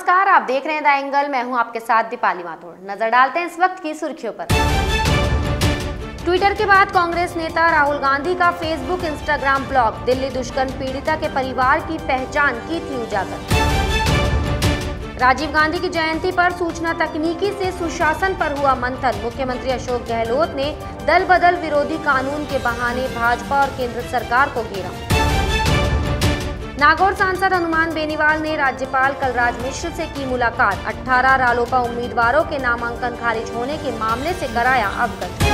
नमस्कार, आप देख रहे हैं द एंगल। मैं हूं आपके साथ दीपाली माथुर। नजर डालते हैं इस वक्त की सुर्खियों पर। ट्विटर के बाद कांग्रेस नेता राहुल गांधी का फेसबुक इंस्टाग्राम ब्लॉक। दिल्ली दुष्कर्म पीड़िता के परिवार की पहचान की थी उजागर। राजीव गांधी की जयंती पर सूचना तकनीकी से सुशासन पर हुआ मंथन। मुख्यमंत्री अशोक गहलोत ने दल बदल विरोधी कानून के बहाने भाजपा और केंद्र सरकार को घेरा। नागौर सांसद हनुमान बेनीवाल ने राज्यपाल कलराज मिश्र से की मुलाकात। 18 रालोपा उम्मीदवारों के नामांकन खारिज होने के मामले से कराया अवगत।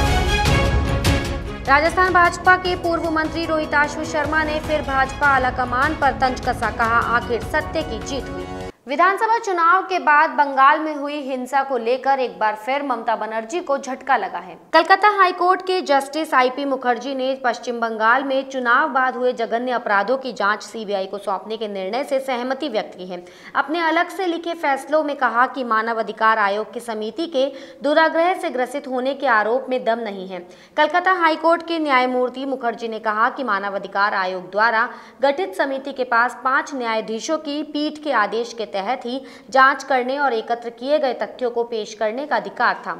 राजस्थान भाजपा के पूर्व मंत्री रोहिताश्व शर्मा ने फिर भाजपा आलाकमान पर तंज कसा। कहा, आखिर सत्य की जीत हुई। विधानसभा चुनाव के बाद बंगाल में हुई हिंसा को लेकर एक बार फिर ममता बनर्जी को झटका लगा है। कलकत्ता हाईकोर्ट के जस्टिस आईपी मुखर्जी ने पश्चिम बंगाल में चुनाव बाद हुए जघन्य अपराधों की जांच सीबीआई को सौंपने के निर्णय से सहमति व्यक्त की है। अपने अलग से लिखे फैसलों में कहा कि मानव अधिकार आयोग की समिति के दुराग्रह से ग्रसित होने के आरोप में दम नहीं है। कलकत्ता हाईकोर्ट के न्यायमूर्ति मुखर्जी ने कहा कि मानव अधिकार आयोग द्वारा गठित समिति के पास 5 न्यायाधीशों की पीठ के आदेश के तहत ही जांच करने और एकत्र किए गए तथ्यों को पेश करने का अधिकार था।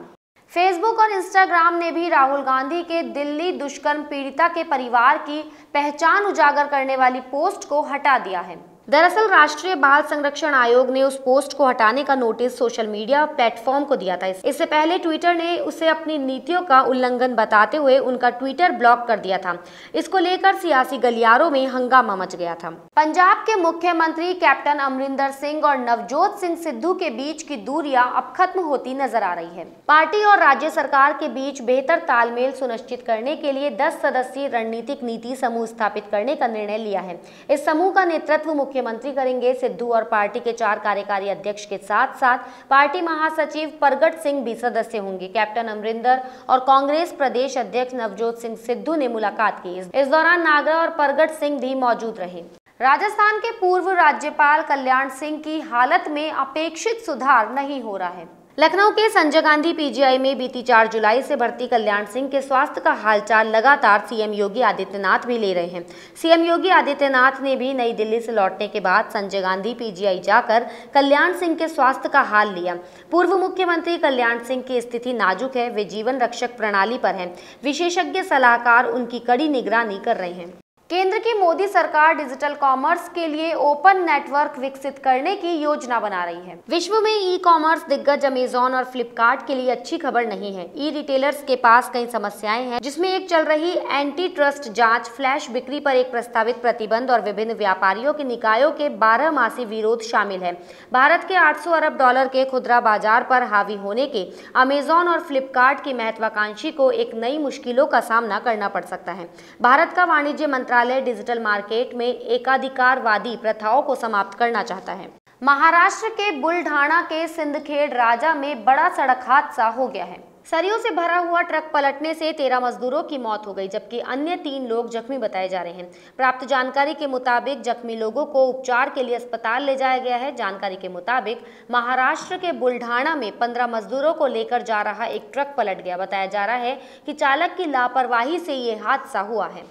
फेसबुक और इंस्टाग्राम ने भी राहुल गांधी के दिल्ली दुष्कर्म पीड़िता के परिवार की पहचान उजागर करने वाली पोस्ट को हटा दिया है। दरअसल राष्ट्रीय बाल संरक्षण आयोग ने उस पोस्ट को हटाने का नोटिस सोशल मीडिया प्लेटफॉर्म को दिया था। इससे पहले ट्विटर ने उसे अपनी नीतियों का उल्लंघन बताते हुए उनका ट्विटर ब्लॉक कर दिया था। इसको लेकर सियासी गलियारों में हंगामा मच गया था। पंजाब के मुख्यमंत्री कैप्टन अमरिंदर सिंह और नवजोत सिंह सिद्धू के बीच की दूरियां अब खत्म होती नजर आ रही है। पार्टी और राज्य सरकार के बीच बेहतर तालमेल सुनिश्चित करने के लिए 10 सदस्यीय रणनीतिक नीति समूह स्थापित करने का निर्णय लिया है। इस समूह का नेतृत्व मुख्यमंत्री करेंगे। सिद्धू और पार्टी के 4 कार्यकारी अध्यक्ष के साथ साथ पार्टी महासचिव परगट सिंह भी सदस्य होंगे। कैप्टन अमरिंदर और कांग्रेस प्रदेश अध्यक्ष नवजोत सिंह सिद्धू ने मुलाकात की। इस दौरान नागरा और परगट सिंह भी मौजूद रहे। राजस्थान के पूर्व राज्यपाल कल्याण सिंह की हालत में अपेक्षित सुधार नहीं हो रहा है। लखनऊ के संजय गांधी पीजीआई में बीती 4 जुलाई से भर्ती कल्याण सिंह के स्वास्थ्य का हालचाल लगातार सीएम योगी आदित्यनाथ भी ले रहे हैं। सीएम योगी आदित्यनाथ ने भी नई दिल्ली से लौटने के बाद संजय गांधी पीजीआई जाकर कल्याण सिंह के स्वास्थ्य का हाल लिया। पूर्व मुख्यमंत्री कल्याण सिंह की स्थिति नाजुक है। वे जीवन रक्षक प्रणाली पर हैं। विशेषज्ञ सलाहकार उनकी कड़ी निगरानी कर रहे हैं। केंद्र की मोदी सरकार डिजिटल कॉमर्स के लिए ओपन नेटवर्क विकसित करने की योजना बना रही है। विश्व में ई कॉमर्स दिग्गज अमेजॉन और फ्लिपकार्ट के लिए अच्छी खबर नहीं है। ई रिटेलर्स के पास कई समस्याएं हैं, जिसमें एक चल रही एंटी ट्रस्ट जांच, फ्लैश बिक्री पर एक प्रस्तावित प्रतिबंध और विभिन्न व्यापारियों के निकायों के 12 मासी विरोध शामिल है। भारत के $800 अरब के खुदरा बाजार पर हावी होने के अमेजॉन और फ्लिपकार्ट की महत्वाकांक्षी को एक नई मुश्किलों का सामना करना पड़ सकता है। भारत का वाणिज्य मंत्रालय डिजिटल मार्केट में एकाधिकारवादी प्रथाओं को समाप्त करना चाहता है। महाराष्ट्र के बुलढाणा के सिंदखेड़ राजा में बड़ा सड़क हादसा हो गया है। सरियों से भरा हुआ ट्रक पलटने से 13 मजदूरों की मौत हो गई, जबकि अन्य 3 लोग जख्मी बताए जा रहे हैं। प्राप्त जानकारी के मुताबिक जख्मी लोगों को उपचार के लिए अस्पताल ले जाया गया है। जानकारी के मुताबिक महाराष्ट्र के बुलढाणा में 15 मजदूरों को लेकर जा रहा एक ट्रक पलट गया। बताया जा रहा है कि चालक की लापरवाही से ये हादसा हुआ है।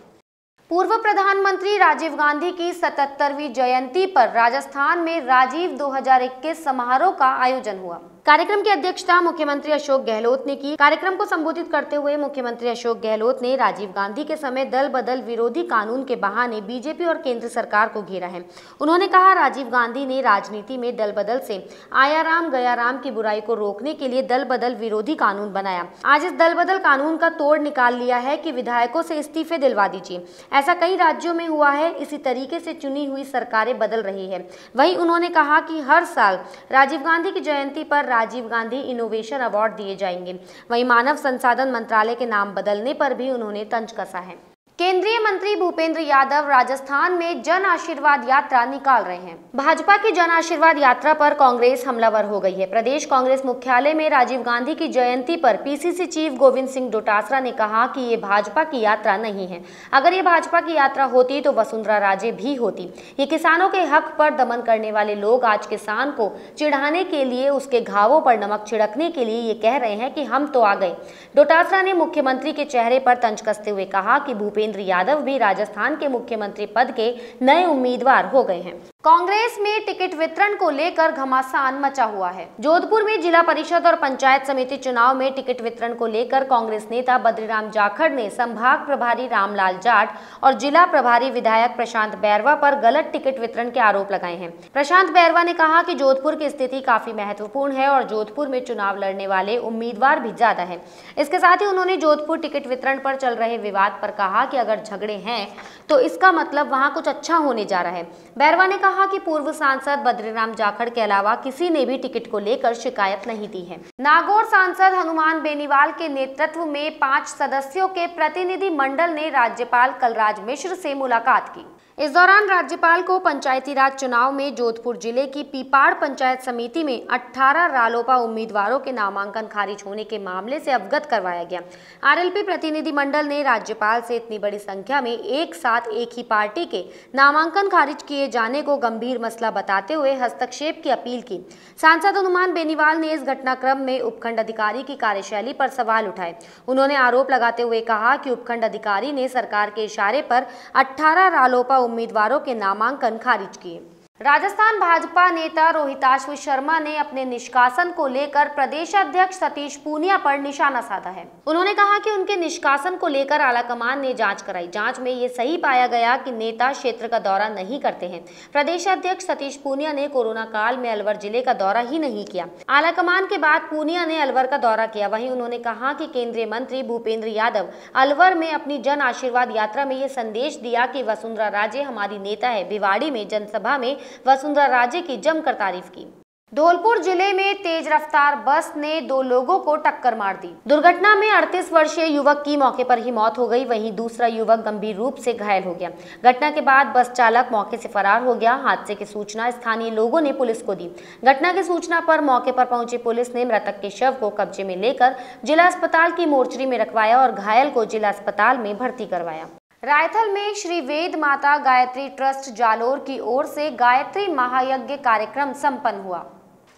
पूर्व प्रधानमंत्री राजीव गांधी की 77वीं जयंती पर राजस्थान में राजीव 2021 समारोह का आयोजन हुआ। कार्यक्रम की अध्यक्षता मुख्यमंत्री अशोक गहलोत ने की। कार्यक्रम को संबोधित करते हुए मुख्यमंत्री अशोक गहलोत ने राजीव गांधी के समय दल बदल विरोधी कानून के बहाने बीजेपी और केंद्र सरकार को घेरा है। उन्होंने कहा, राजीव गांधी ने राजनीति में दल बदल से आया राम गया राम की बुराई को रोकने के लिए दल बदल विरोधी कानून बनाया। आज इस दल बदल कानून का तोड़ निकाल लिया है कि विधायकों से इस्तीफे दिलवा दीजिए। ऐसा कई राज्यों में हुआ है। इसी तरीके से चुनी हुई सरकारें बदल रही है। वहीं उन्होंने कहा कि हर साल राजीव गांधी की जयंती पर राजीव गांधी इनोवेशन अवार्ड दिए जाएंगे। वहीं मानव संसाधन मंत्रालय के नाम बदलने पर भी उन्होंने तंज कसा है। केंद्रीय मंत्री भूपेंद्र यादव राजस्थान में जन आशीर्वाद यात्रा निकाल रहे हैं। भाजपा की जन आशीर्वाद यात्रा पर कांग्रेस हमलावर हो गई है। प्रदेश कांग्रेस मुख्यालय में राजीव गांधी की जयंती पर पीसीसी चीफ गोविंद सिंह डोटासरा ने कहा कि ये भाजपा की यात्रा नहीं है। अगर ये भाजपा की यात्रा होती तो वसुंधरा राजे भी होती। ये किसानों के हक पर दमन करने वाले लोग आज किसान को चिढ़ाने के लिए, उसके घावों पर नमक छिड़कने के लिए ये कह रहे हैं कि हम तो आ गए। डोटासरा ने मुख्यमंत्री के चेहरे पर तंज कसते हुए कहा कि भूपेंद्र यादव भी राजस्थान के मुख्यमंत्री पद के नए उम्मीदवार हो गए हैं। कांग्रेस में टिकट वितरण को लेकर घमासान मचा हुआ है। जोधपुर में जिला परिषद और पंचायत समिति चुनाव में टिकट वितरण को लेकर कांग्रेस नेता बद्रीराम जाखड़ ने संभाग प्रभारी रामलाल जाट और जिला प्रभारी विधायक प्रशांत बैरवा पर गलत टिकट वितरण के आरोप लगाए हैं। प्रशांत बैरवा ने कहा कि जोधपुर की स्थिति काफी महत्वपूर्ण है और जोधपुर में चुनाव लड़ने वाले उम्मीदवार भी ज्यादा है। इसके साथ ही उन्होंने जोधपुर टिकट वितरण पर चल रहे विवाद पर कहा कि अगर झगड़े हैं तो इसका मतलब वहां कुछ अच्छा होने जा रहा है। बैरवा ने कहा कि पूर्व सांसद बद्रीराम जाखड़ के अलावा किसी ने भी टिकट को लेकर शिकायत नहीं दी है। नागौर सांसद हनुमान बेनीवाल के नेतृत्व में 5 सदस्यों के प्रतिनिधि मंडल ने राज्यपाल कलराज मिश्र से मुलाकात की। इस दौरान राज्यपाल को पंचायती राज चुनाव में जोधपुर जिले की पीपाड़ पंचायत समिति में 18 रालोपा उम्मीदवारों के नामांकन खारिज होने के मामले से अवगत करवाया गया। आरएलपी प्रतिनिधि मंडल ने राज्यपाल से इतनी बड़ी संख्या में एक साथ एक ही पार्टी के नामांकन खारिज किए जाने को गंभीर मसला बताते हुए हस्तक्षेप की अपील की। सांसद हनुमान बेनीवाल ने इस घटनाक्रम में उपखंड अधिकारी की कार्यशैली पर सवाल उठाए। उन्होंने आरोप लगाते हुए कहा कि उपखंड अधिकारी ने सरकार के इशारे पर 18 रालोपा उम्मीदवारों के नामांकन खारिज किए। राजस्थान भाजपा नेता रोहिताश्व शर्मा ने अपने निष्कासन को लेकर प्रदेश अध्यक्ष सतीश पूनिया पर निशाना साधा है। उन्होंने कहा कि उनके निष्कासन को लेकर आलाकमान ने जांच कराई। जांच में ये सही पाया गया कि नेता क्षेत्र का दौरा नहीं करते हैं। प्रदेश अध्यक्ष सतीश पूनिया ने कोरोना काल में अलवर जिले का दौरा ही नहीं किया। आलाकमान के बाद पूनिया ने अलवर का दौरा किया। वहीं उन्होंने कहा कि केंद्रीय मंत्री भूपेंद्र यादव अलवर में अपनी जन आशीर्वाद यात्रा में ये संदेश दिया कि वसुंधरा राजे हमारी नेता है। भिवाड़ी में जनसभा में वसुंधरा राजे की जमकर तारीफ की। धौलपुर जिले में तेज रफ्तार बस ने 2 लोगों को टक्कर मार दी। दुर्घटना में 38 वर्षीय युवक की मौके पर ही मौत हो गई। वहीं दूसरा युवक गंभीर रूप से घायल हो गया। घटना के बाद बस चालक मौके से फरार हो गया। हादसे की सूचना स्थानीय लोगों ने पुलिस को दी। घटना की सूचना पर मौके पर पहुंची पुलिस ने मृतक के शव को कब्जे में लेकर जिला अस्पताल की मोर्चरी में रखवाया और घायल को जिला अस्पताल में भर्ती करवाया। रायथल में श्री वेद माता गायत्री ट्रस्ट जालोर की ओर से गायत्री महायज्ञ कार्यक्रम संपन्न हुआ।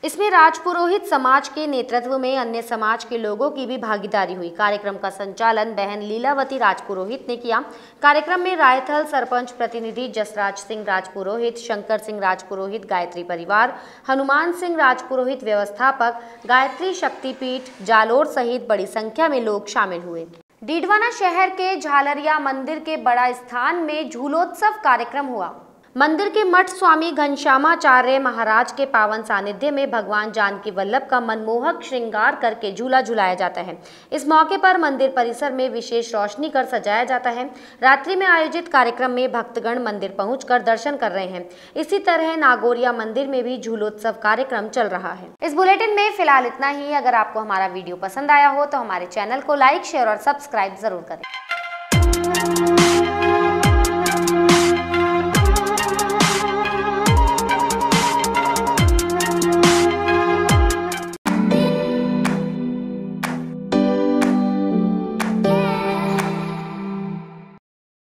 इसमें राजपुरोहित समाज के नेतृत्व में अन्य समाज के लोगों की भी भागीदारी हुई। कार्यक्रम का संचालन बहन लीलावती राजपुरोहित ने किया। कार्यक्रम में रायथल सरपंच प्रतिनिधि जसराज सिंह राजपुरोहित, शंकर सिंह राजपुरोहित गायत्री परिवार, हनुमान सिंह राजपुरोहित व्यवस्थापक, गायत्री शक्तिपीठ जालोर सहित बड़ी संख्या में लोग शामिल हुए। डीडवाना शहर के झालरिया मंदिर के बड़ा स्थान में झूलोत्सव कार्यक्रम हुआ। मंदिर के मठ स्वामी घनश्यामाचार्य महाराज के पावन सानिध्य में भगवान जानकी वल्लभ का मनमोहक श्रृंगार करके झूला झुलाया जाता है। इस मौके पर मंदिर परिसर में विशेष रोशनी कर सजाया जाता है। रात्रि में आयोजित कार्यक्रम में भक्तगण मंदिर पहुंचकर दर्शन कर रहे हैं। इसी तरह नागौरिया मंदिर में भी झूलोत्सव कार्यक्रम चल रहा है। इस बुलेटिन में फिलहाल इतना ही। अगर आपको हमारा वीडियो पसंद आया हो तो हमारे चैनल को लाइक, शेयर और सब्सक्राइब जरूर करें।